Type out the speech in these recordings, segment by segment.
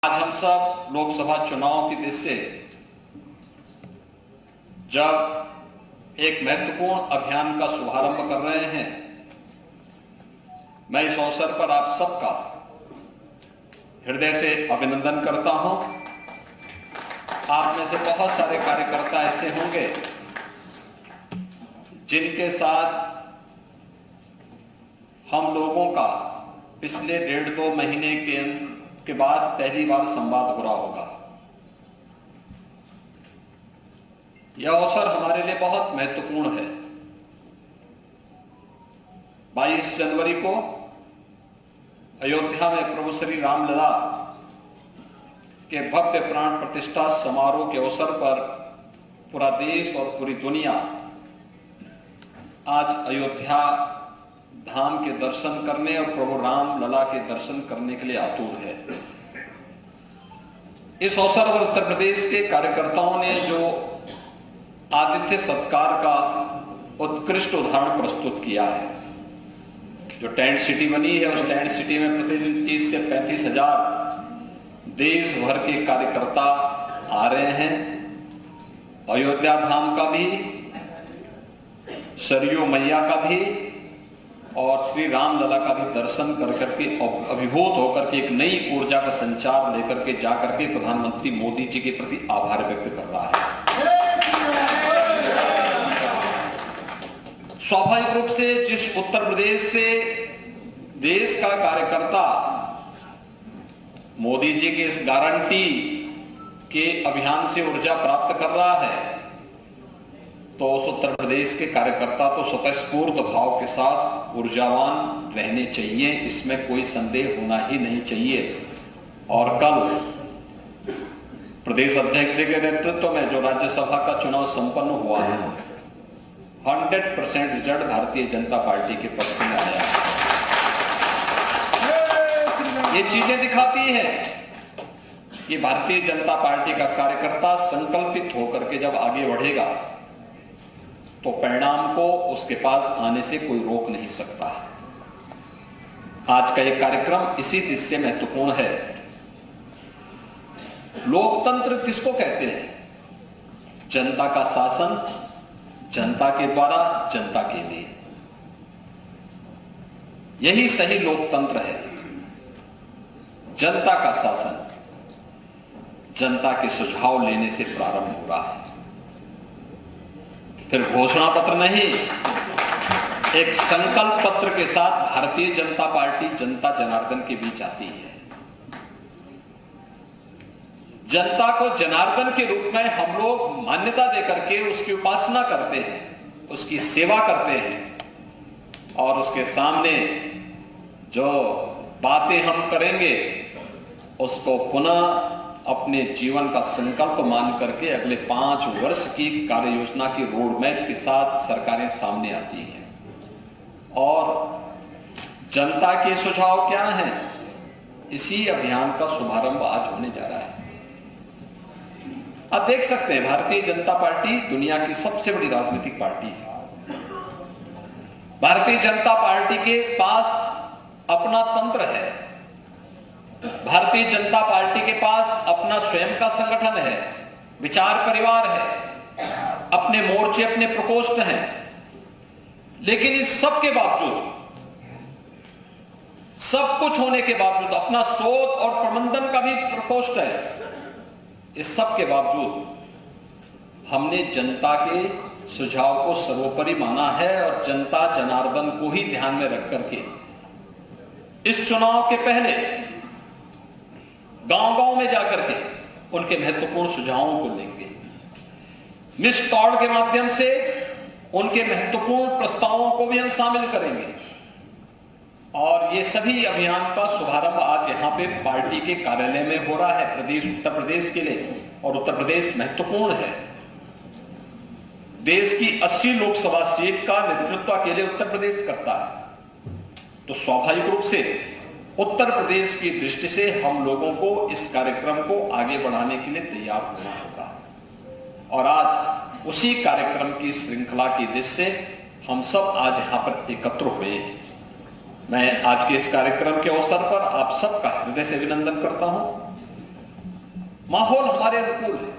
आज हम सब लोकसभा चुनाव की दृष्टि से जब एक महत्वपूर्ण अभियान का शुभारंभ कर रहे हैं, मैं इस अवसर पर आप सबका हृदय से अभिनंदन करता हूं। आप में से बहुत सारे कार्यकर्ता ऐसे होंगे जिनके साथ हम लोगों का पिछले 1.5-2 महीने के बाद पहली बार संवाद हो रहा होगा। यह अवसर हमारे लिए बहुत महत्वपूर्ण है। 22 जनवरी को अयोध्या में प्रभु श्री रामलला के भव्य प्राण प्रतिष्ठा समारोह के अवसर पर पूरा देश और पूरी दुनिया आज अयोध्या धाम के दर्शन करने और प्रभु राम लला के दर्शन करने के लिए आतुर है। इस अवसर पर उत्तर प्रदेश के कार्यकर्ताओं ने जो आतिथ्य सत्कार का उत्कृष्ट उदाहरण प्रस्तुत किया है, जो टेंट सिटी बनी है, उस टेंट सिटी में प्रतिदिन 30 से 35 हजार देश भर के कार्यकर्ता आ रहे हैं। अयोध्या धाम का भी, सरयू मैया का भी और श्री राम लला का भी दर्शन कर करके अभिभूत होकर के एक नई ऊर्जा का संचार लेकर के जाकर के प्रधानमंत्री मोदी जी के प्रति आभार व्यक्त कर रहा है। स्वाभाविक रूप से जिस उत्तर प्रदेश से देश का कार्यकर्ता मोदी जी के इस गारंटी के अभियान से ऊर्जा प्राप्त कर रहा है, तो उस उत्तर प्रदेश के कार्यकर्ता तो स्वतःस्फूर्त भाव के साथ ऊर्जावान रहने चाहिए, इसमें कोई संदेह होना ही नहीं चाहिए। और कल प्रदेश अध्यक्ष के नेतृत्व में जो राज्यसभा का चुनाव संपन्न हुआ है, 100% रिजल्ट भारतीय जनता पार्टी के पक्ष में आया है। ये चीजें दिखाती है कि भारतीय जनता पार्टी का कार्यकर्ता संकल्पित होकर के जब आगे बढ़ेगा तो परिणाम को उसके पास आने से कोई रोक नहीं सकता है। आज का ये कार्यक्रम इसी दिशा से महत्वपूर्ण है। लोकतंत्र किसको कहते हैं? जनता का शासन, जनता के द्वारा, जनता के लिए। यही सही लोकतंत्र है। जनता का शासन जनता के सुझाव लेने से प्रारंभ हो रहा है, फिर घोषणा पत्र नहीं, एक संकल्प पत्र के साथ भारतीय जनता पार्टी जनता जनार्दन के बीच आती है। जनता को जनार्दन के रूप में हम लोग मान्यता देकर के उसकी उपासना करते हैं, उसकी सेवा करते हैं और उसके सामने जो बातें हम करेंगे उसको पुनः अपने जीवन का संकल्प मान करके अगले 5 वर्ष की कार्य योजना की रोड मैप के साथ सरकारें सामने आती हैं। और जनता के सुझाव क्या हैं? इसी अभियान का शुभारंभ आज होने जा रहा है। आप देख सकते हैं, भारतीय जनता पार्टी दुनिया की सबसे बड़ी राजनीतिक पार्टी है। भारतीय जनता पार्टी के पास अपना तंत्र है। भारतीय जनता पार्टी के पास अपना स्वयं का संगठन है, विचार परिवार है, अपने मोर्चे, अपने प्रकोष्ठ हैं। लेकिन इस सब के बावजूद, सब कुछ होने के बावजूद, अपना शोध और प्रबंधन का भी प्रकोष्ठ है, इस सब के बावजूद हमने जनता के सुझाव को सर्वोपरि माना है और जनता जनार्दन को ही ध्यान में रख करके इस चुनाव के पहले गांव-गांव में जाकर के उनके महत्वपूर्ण सुझावों को लेंगे। मिस्ड कॉल के माध्यम से उनके महत्वपूर्ण प्रस्तावों को भी हम शामिल करेंगे। और ये सभी अभियान का शुभारंभ आज यहाँ पे पार्टी के कार्यालय में हो रहा है, उत्तर प्रदेश के लिए। और उत्तर प्रदेश महत्वपूर्ण है। देश की 80 लोकसभा सीट का नेतृत्व अकेले उत्तर प्रदेश करता है, तो स्वाभाविक रूप से उत्तर प्रदेश की दृष्टि से हम लोगों को इस कार्यक्रम को आगे बढ़ाने के लिए तैयार होना होगा। और आज उसी कार्यक्रम की श्रृंखला की दृष्टि से हम सब आज यहां पर एकत्र हुए हैं। मैं आज के इस कार्यक्रम के अवसर पर आप सबका हृदय से अभिनंदन करता हूं। माहौल हमारे अनुकूल है।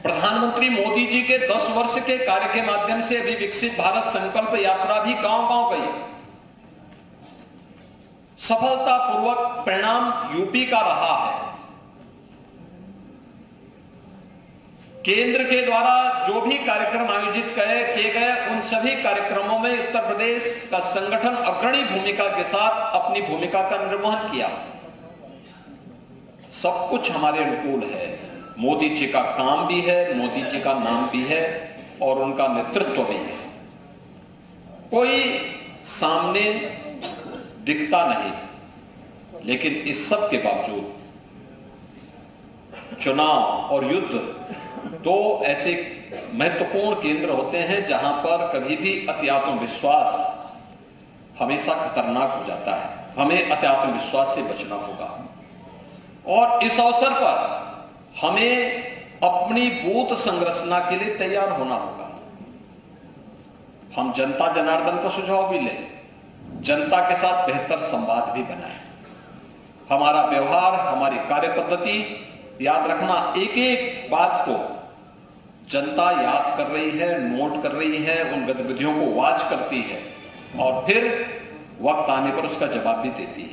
प्रधानमंत्री मोदी जी के 10 वर्ष के कार्य के माध्यम से अभी विकसित भारत संकल्प यात्रा भी गांव-गांव गई। सफलतापूर्वक परिणाम यूपी का रहा है। केंद्र के द्वारा जो भी कार्यक्रम आयोजित किए गए, उन सभी कार्यक्रमों में उत्तर प्रदेश का संगठन अग्रणी भूमिका के साथ अपनी भूमिका का निर्वहन किया। सब कुछ हमारे अनुकूल है। मोदी जी का काम भी है, मोदी जी का नाम भी है और उनका नेतृत्व भी है। कोई सामने दिखता नहीं, लेकिन इस सब के बावजूद चुनाव और युद्ध दो ऐसे महत्वपूर्ण केंद्र होते हैं जहां पर कभी भी अति आत्मविश्वास हमेशा खतरनाक हो जाता है। हमें अति आत्मविश्वास से बचना होगा और इस अवसर पर हमें अपनी बूथ संरचना के लिए तैयार होना होगा। हम जनता जनार्दन का सुझाव भी लें, जनता के साथ बेहतर संवाद भी बनाएं। हमारा व्यवहार, हमारी कार्य पद्धति, याद रखना एक एक बात को जनता याद कर रही है, नोट कर रही है, उन गतिविधियों को वॉच करती है और फिर वक्त आने पर उसका जवाब भी देती है।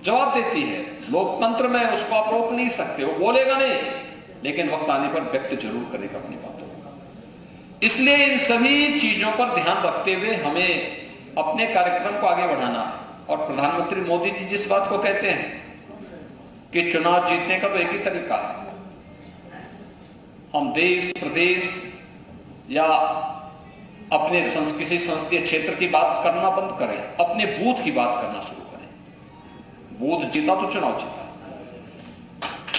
जवाब देती है। लोकतंत्र में उसको आप रोक नहीं सकते, वो बोलेगा नहीं, लेकिन वक्त आने पर व्यक्त जरूर करेगा अपनी बातों को। इसलिए इन सभी चीजों पर ध्यान रखते हुए हमें अपने कार्यक्रम को आगे बढ़ाना है। और प्रधानमंत्री मोदी जी जिस बात को कहते हैं कि चुनाव जीतने का तो एक ही तरीका है, हम देश प्रदेश या अपने किसी संसदीय क्षेत्र की बात करना बंद करें, अपने बूथ की बात करना शुरू करें। बूथ जीता तो चुनाव जीता।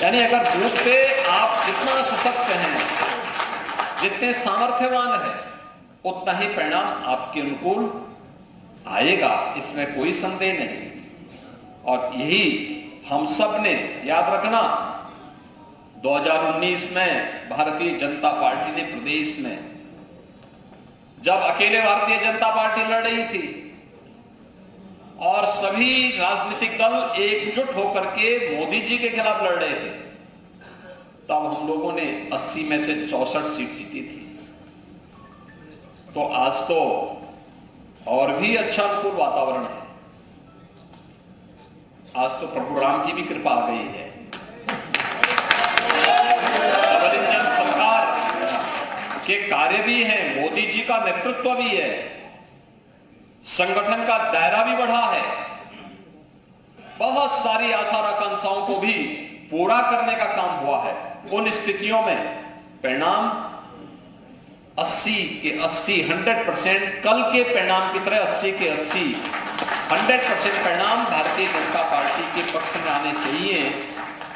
यानी अगर बूथ पे आप जितना सशक्त हैं, जितने सामर्थ्यवान हैं, उतना ही परिणाम आपके अनुकूल आएगा, इसमें कोई संदेह नहीं। और यही हम सब ने याद रखना, 2019 में भारतीय जनता पार्टी ने प्रदेश में, जब अकेले भारतीय जनता पार्टी लड़ रही थी और सभी राजनीतिक दल एकजुट होकर के मोदी जी के खिलाफ लड़ रहे थे, तब हम लोगों ने 80 में से 64 सीट जीती थी। तो आज तो और भी अच्छा अनुकूल वातावरण है। आज तो प्रभु राम की भी कृपा आ गई है। डबल इंजन सरकार के कार्य भी हैं, मोदी जी का नेतृत्व भी है, संगठन का दायरा भी बढ़ा है, बहुत सारी आशा आकांक्षाओं को भी पूरा करने का काम हुआ है। उन स्थितियों में परिणाम 80 के 80 100% कल के परिणाम की तरह 80 के 80 100% परिणाम भारतीय जनता पार्टी के पक्ष में आने चाहिए।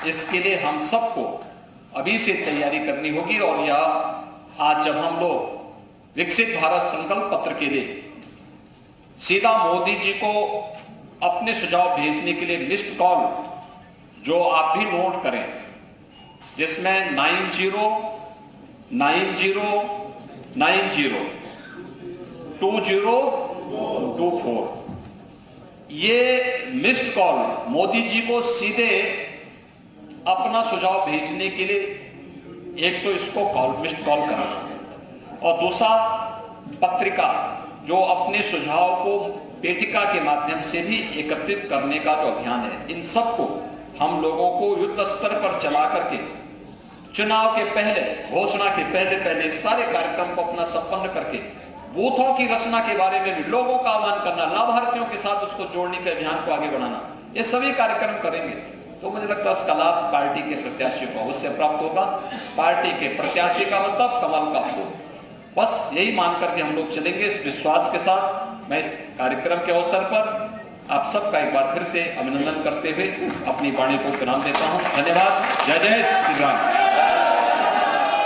इसके लिए हम सबको अभी से तैयारी करनी होगी। और यह आज जब हम लोग विकसित भारत संकल्प पत्र के लिए सीधा मोदी जी को अपने सुझाव भेजने के लिए मिस्ड कॉल जो आप भी नोट करें, जिसमें 90902024 ये मिस्ड कॉल मोदी जी को सीधे अपना सुझाव भेजने के लिए, एक तो इसको मिस्ड कॉल करना और दूसरा पत्रिका जो अपने सुझाव को पेटिका के माध्यम से भी एकत्रित करने का जो अभियान है, इन सबको हम लोगों को युद्ध स्तर पर चला करके चुनाव के पहले, घोषणा के पहले सारे कार्यक्रम को अपना संपन्न करके बूथों की रचना के बारे में भी लोगों का आह्वान करना, लाभार्थियों के साथ उसको जोड़ने के अभियान को आगे बढ़ाना, ये सभी कार्यक्रम करेंगे तो मुझे लगता है इसका लाभ पार्टी के प्रत्याशियों को अवश्य प्राप्त होगा। पार्टी के प्रत्याशी का मतलब कमल का फूल, बस यही मान करके हम लोग चलेंगे। इस विश्वास के साथ मैं इस कार्यक्रम के अवसर पर आप सबका एक बार फिर से अभिनंदन करते हुए अपनी वाणी को विराम देता हूं। धन्यवाद। जय जय श्री राम।